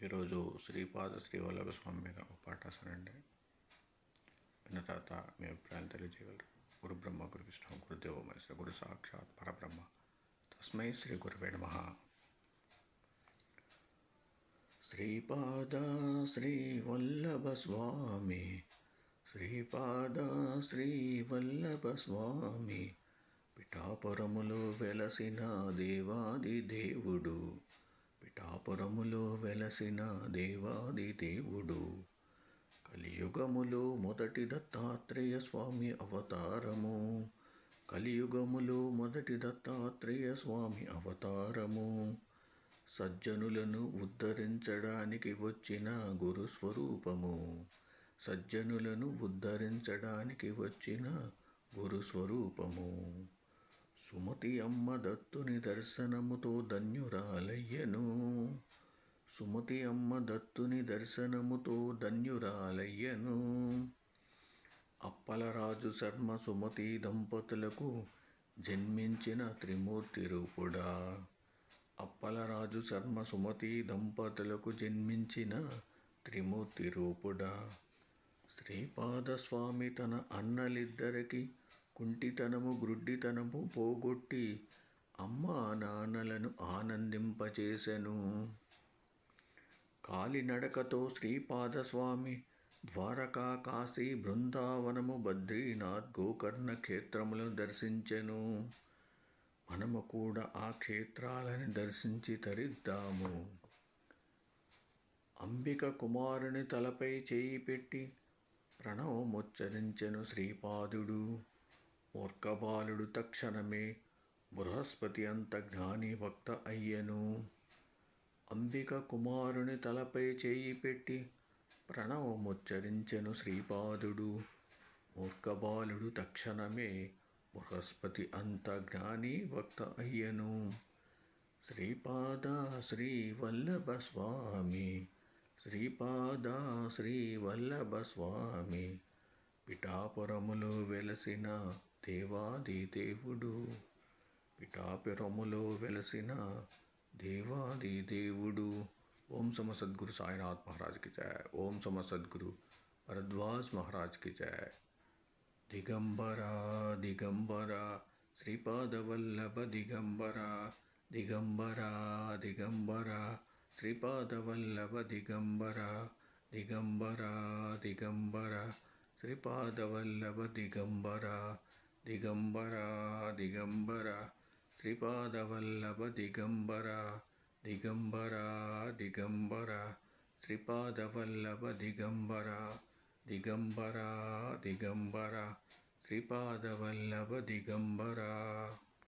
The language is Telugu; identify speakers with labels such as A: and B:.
A: ఈరోజు శ్రీపాద శ్రీవల్లభ స్వామి మీద ఒక పాట రాశానండి. విన్న తర్వాత మీ అభిప్రాయాలు తెలియజేయగలరు. గురు బ్రహ్మ గురు విష్ణు గురుదేవో మహేశ్వర గురు సాక్షాత్ పరబ్రహ్మ తస్మై శ్రీ గురువే నమః. శ్రీపాద శ్రీవల్లభ స్వామి, శ్రీపాద శ్రీవల్లభ స్వామి, పిఠాపురములో వెలసిన దేవాది దేవుడు, పిఠాపురములో వెలసిన దేవాది దేవుడు, కలియుగములో మొదటి దత్తాత్రేయ స్వామి అవతారము, కలియుగములో మొదటి దత్తాత్రేయ స్వామి అవతారము, సజ్జనులను ఉద్ధరించడానికి వచ్చిన గురు స్వరూపము, సజ్జనులను ఉద్ధరించడానికి వచ్చిన గురు స్వరూపము. సుమతి అమ్మ దత్తుని దర్శనముతో ధన్యురాలయ్యను, సుమతి అమ్మ దత్తుని దర్శనముతో ధన్యురాలయ్యను. అప్పలరాజు శర్మ సుమతి దంపతులకు జన్మించిన త్రిమూర్తి రూపుడా, అప్పలరాజు శర్మ సుమతి దంపతులకు జన్మించిన త్రిమూర్తి రూపుడా. శ్రీపాదస్వామి తన అన్నలిద్దరికి కుంటితనము గ్రుడ్డితనము పోగొట్టి అమ్మా నాన్నలను ఆనందింపచేసెను. కాలినడకతో శ్రీపాదస్వామి ద్వారకా కాశీ బృందావనము బద్రీనాథ్ గోకర్ణ క్షేత్రములను దర్శించెను. మనము కూడా ఆ క్షేత్రాలను దర్శించి తరిద్దాము. అంబిక కుమారుని తలపై చేయి పెట్టి ప్రణవముచ్చరించెను శ్రీపాదుడు. మూర్ఖబాలుడు తక్షణమే బృహస్పతి అంత జ్ఞాని వక్త అయ్యను. అంబిక కుమారుని తలపై చేయి పెట్టి ప్రణవముచ్చరించెను శ్రీపాదుడు. మూర్ఖబాలుడు తక్షణమే బృహస్పతి అంత జ్ఞాని వక్త అయ్యను. శ్రీపాద శ్రీవల్లభ స్వామి, శ్రీపాద శ్రీవల్లభ స్వామి, పిఠాపురములో వెలసిన దేవాది దేవుడు, పిఠాపురములో వెలసిన దేవాది దేవుడు. ఓం సమ సద్గురు సాయినాథ్ మహారాజ్ కి జయ. ఓం సమ సద్గురు భరద్వాజ్ మహారాజ్ కి జయ. దిగంబర దిగంబర శ్రీపాద వల్లభ దిగంబర, దిగంబర దిగంబర శ్రీపాద వల్లభ దిగంబర, దిగంబర దిగంబర శ్రీపాద వల్లభ దిగంబర, దిగంబర దిగంబర శ్రీపాద వల్లభ దిగంబర, దిగంబర దిగంబర శ్రీపాద వల్లభ దిగంబర, దిగంబర దిగంబర శ్రీపాద వల్లభ దిగంబర.